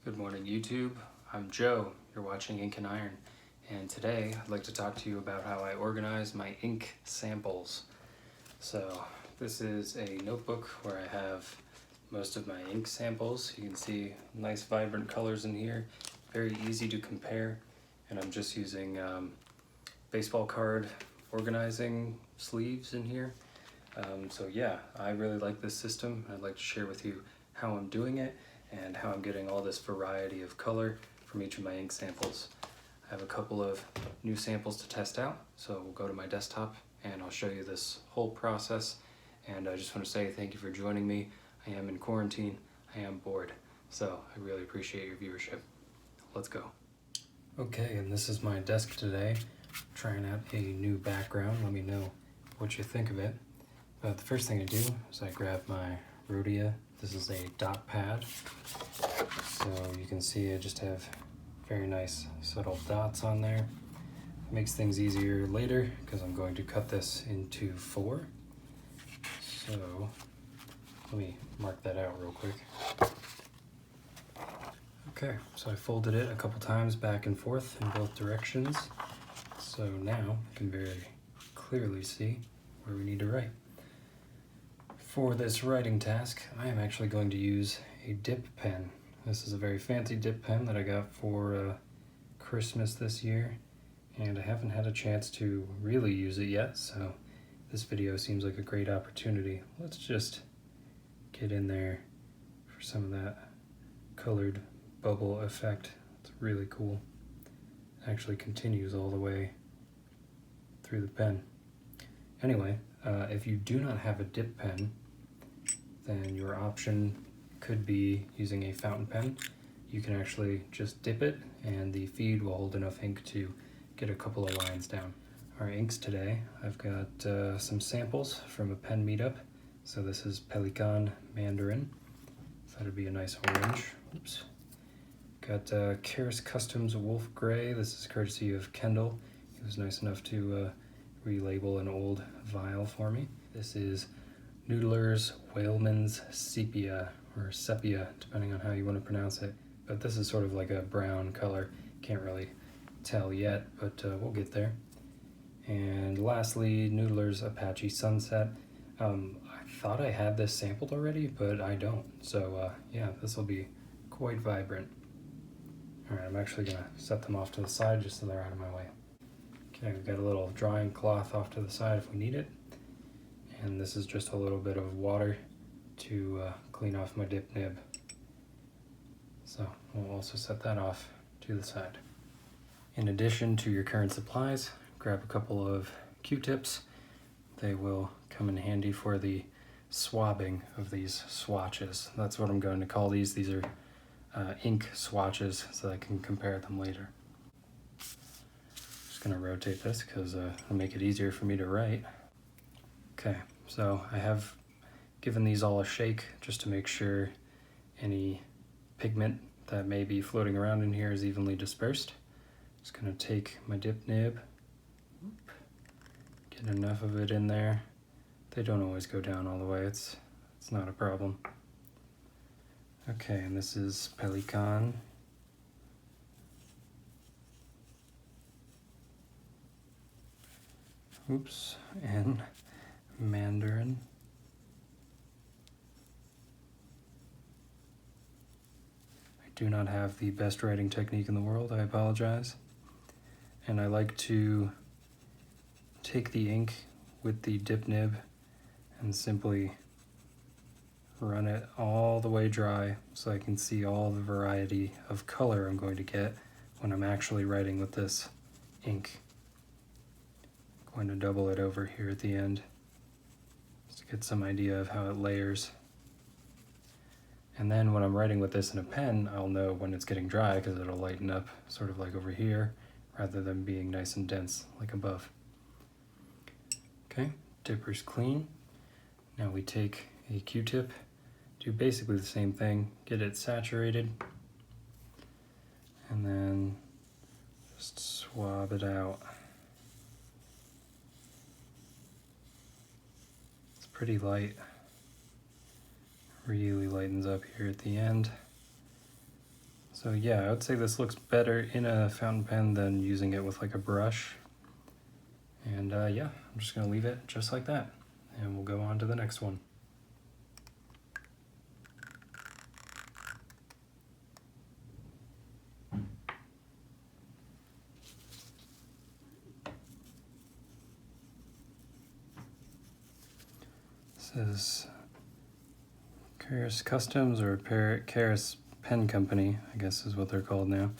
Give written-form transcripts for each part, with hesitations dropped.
Good morning, YouTube. I'm Joe. You're watching Ink&Iron, and today I'd like to talk to you about how I organize my ink samples. So this is a notebook where I have most of my ink samples. You can see nice vibrant colors in here, very easy to compare, and I'm just using baseball card organizing sleeves in here. So yeah, I really like this system. I'd like to share with you how I'm doing it and how I'm getting all this variety of color from each of my ink samples. I have a couple of new samples to test out, so we'll go to my desktop and I'll show you this whole process. And I just want to say thank you for joining me. I am in quarantine, I am bored, so I really appreciate your viewership. Let's go. Okay, and this is my desk today, trying out a new background. Let me know what you think of it. But the first thing I do is I grab my Rhodia. This is a dot pad, so you can see I just have very nice subtle dots on there. It makes things easier later because I'm going to cut this into 4. So let me mark that out real quick. Okay, so I folded it a couple times back and forth in both directions. So now I can very clearly see where we need to write. For this writing task, I am actually going to use a dip pen. This is a very fancy dip pen that I got for Christmas this year, and I haven't had a chance to really use it yet, so this video seems like a great opportunity. Let's just get in there for some of that colored bubble effect. It's really cool. It actually continues all the way through the pen. Anyway, if you do not have a dip pen, then your option could be using a fountain pen. You can actually just dip it and the feed will hold enough ink to get a couple of lines down. Our inks today, I've got some samples from a pen meetup. So this is Pelikan Mandarin. Thought it'd be a nice orange. Oops. Got Karis Customs Wolf Gray. This is courtesy of Kendall. He was nice enough to relabel an old vial for me. This is Noodlers Whaleman's Sepia, or sepia, depending on how you want to pronounce it. But this is sort of like a brown color. Can't really tell yet, but we'll get there. And lastly, Noodlers Apache Sunset. I thought I had this sampled already, but I don't. So yeah, this will be quite vibrant. Alright, I'm actually going to set them off to the side just so they're out of my way. Okay, we've got a little drying cloth off to the side if we need it. And this is just a little bit of water to clean off my dip nib. So we'll also set that off to the side. In addition to your current supplies, grab a couple of Q-tips. They will come in handy for the swabbing of these swatches. That's what I'm going to call these. These are ink swatches so I can compare them later. Just going to rotate this because it'll make it easier for me to write. Okay, so I have given these all a shake just to make sure any pigment that may be floating around in here is evenly dispersed. Just going to take my dip nib, get enough of it in there. They don't always go down all the way, it's not a problem. Okay, and this is Pelikan. Oops, and Mandarin. I do not have the best writing technique in the world, I apologize. And I like to take the ink with the dip nib and simply run it all the way dry so I can see all the variety of color I'm going to get when I'm actually writing with this ink. I'm going to double it over here at the end just to get some idea of how it layers. And then when I'm writing with this in a pen, I'll know when it's getting dry because it'll lighten up sort of like over here rather than being nice and dense like above. Okay, dipper's clean. Now we take a Q-tip, do basically the same thing, get it saturated, and then just swab it out. It's pretty light. Really lightens up here at the end. So yeah, I would say this looks better in a fountain pen than using it with like a brush. And yeah, I'm just gonna leave it just like that. And we'll go on to the next one. This is Karis Customs, or Karis Pen Company, I guess is what they're called now.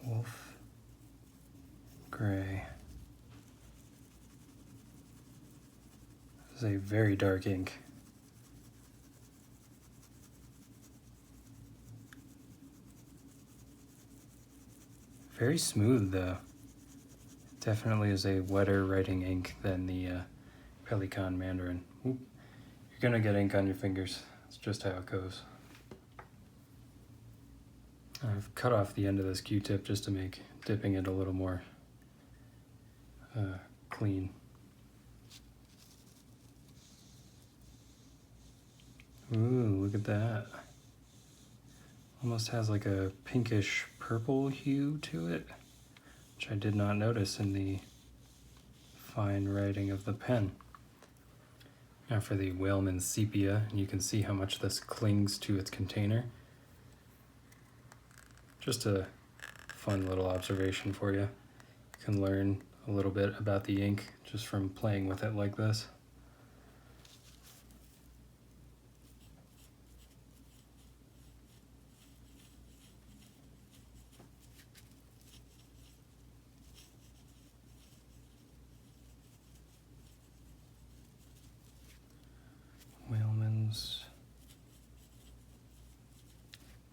Wolf Gray. This is a very dark ink. Very smooth though. Definitely is a wetter writing ink than the Pelikan Mandarin. Oop. You're gonna get ink on your fingers. It's just how it goes. I've cut off the end of this Q-tip just to make dipping it a little more clean. Ooh, look at that. Almost has like a pinkish purple hue to it, which I did not notice in the fine writing of the pen. Now for the Whaleman Sepia, and you can see how much this clings to its container. Just a fun little observation for you. You can learn a little bit about the ink just from playing with it like this. Whaleman's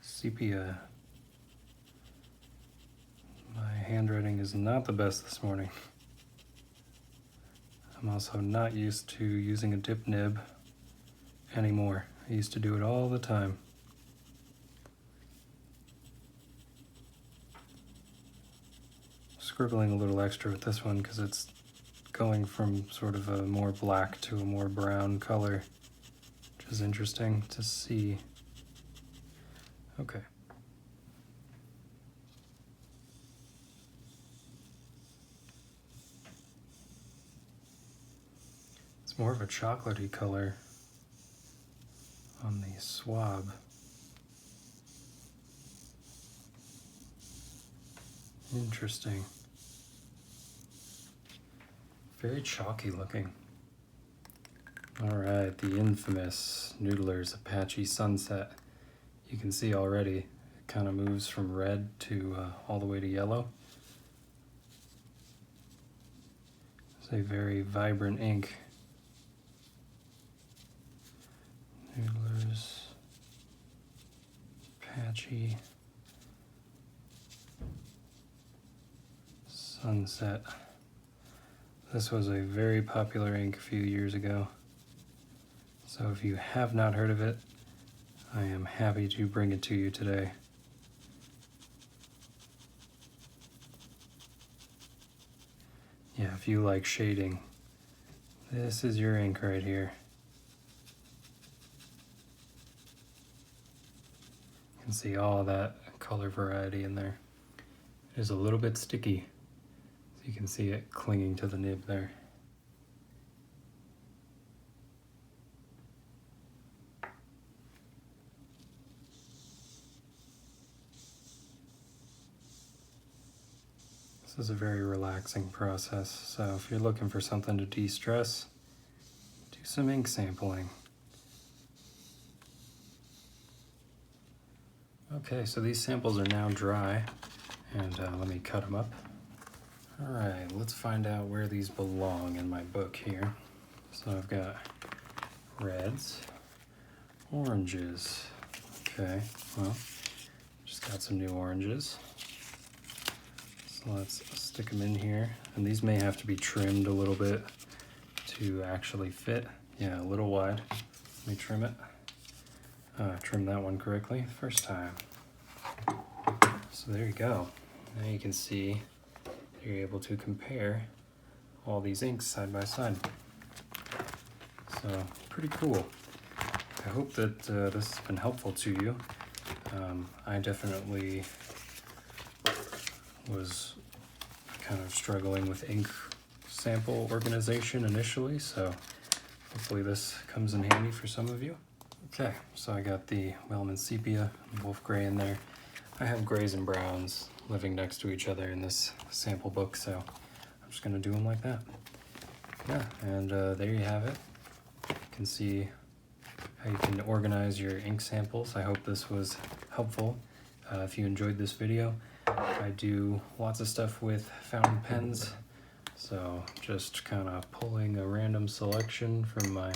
Sepia. My handwriting is not the best this morning. I'm also not used to using a dip nib anymore. I used to do it all the time. Scribbling a little extra with this one because it's going from sort of a more black to a more brown color, which is interesting to see. Okay. It's more of a chocolatey color on the swab. Interesting. Very chalky looking. All right, the infamous Noodlers Apache Sunset. You can see already it kind of moves from red to all the way to yellow. It's a very vibrant ink. Noodlers Apache Sunset. This was a very popular ink a few years ago. So if you have not heard of it, I am happy to bring it to you today. Yeah, if you like shading, this is your ink right here. You can see all that color variety in there. It is a little bit sticky, so you can see it clinging to the nib there. This is a very relaxing process, so if you're looking for something to de-stress, do some ink sampling. Okay, so these samples are now dry, and let me cut them up. All right, let's find out where these belong in my book here. So I've got reds, oranges. Okay, well, just got some new oranges. So let's stick them in here. And these may have to be trimmed a little bit to actually fit. Yeah, a little wide. Let me trim it. Trim that one correctly the first time. So there you go. Now you can see you're able to compare all these inks side by side. So pretty cool. I hope that this has been helpful to you. I definitely was kind of struggling with ink sample organization initially, so hopefully this comes in handy for some of you. Okay, so I got the Wellman Sepia and Wolf Gray in there. I have grays and browns living next to each other in this sample book, so I'm just gonna do them like that. Yeah, and there you have it. You can see how you can organize your ink samples. I hope this was helpful. If you enjoyed this video, I do lots of stuff with fountain pens, so just kind of pulling a random selection from my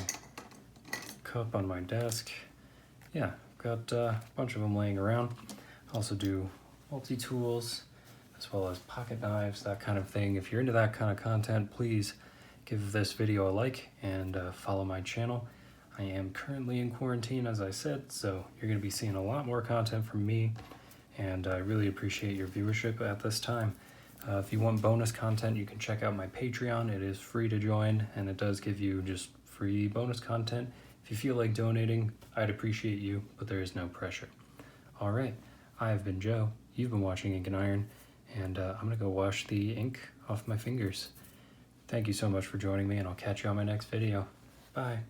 cup on my desk. Yeah, got a bunch of them laying around. I also do multi-tools as well as pocket knives, that kind of thing. If you're into that kind of content, please give this video a like and follow my channel. I am currently in quarantine, as I said, so you're going to be seeing a lot more content from me, and I really appreciate your viewership at this time. If you want bonus content, you can check out my Patreon. It is free to join, and it does give you just free bonus content. If you feel like donating, I'd appreciate you, but there is no pressure. All right, I have been Joe. You've been watching Ink&Iron, and I'm going to go wash the ink off my fingers. Thank you so much for joining me, and I'll catch you on my next video. Bye.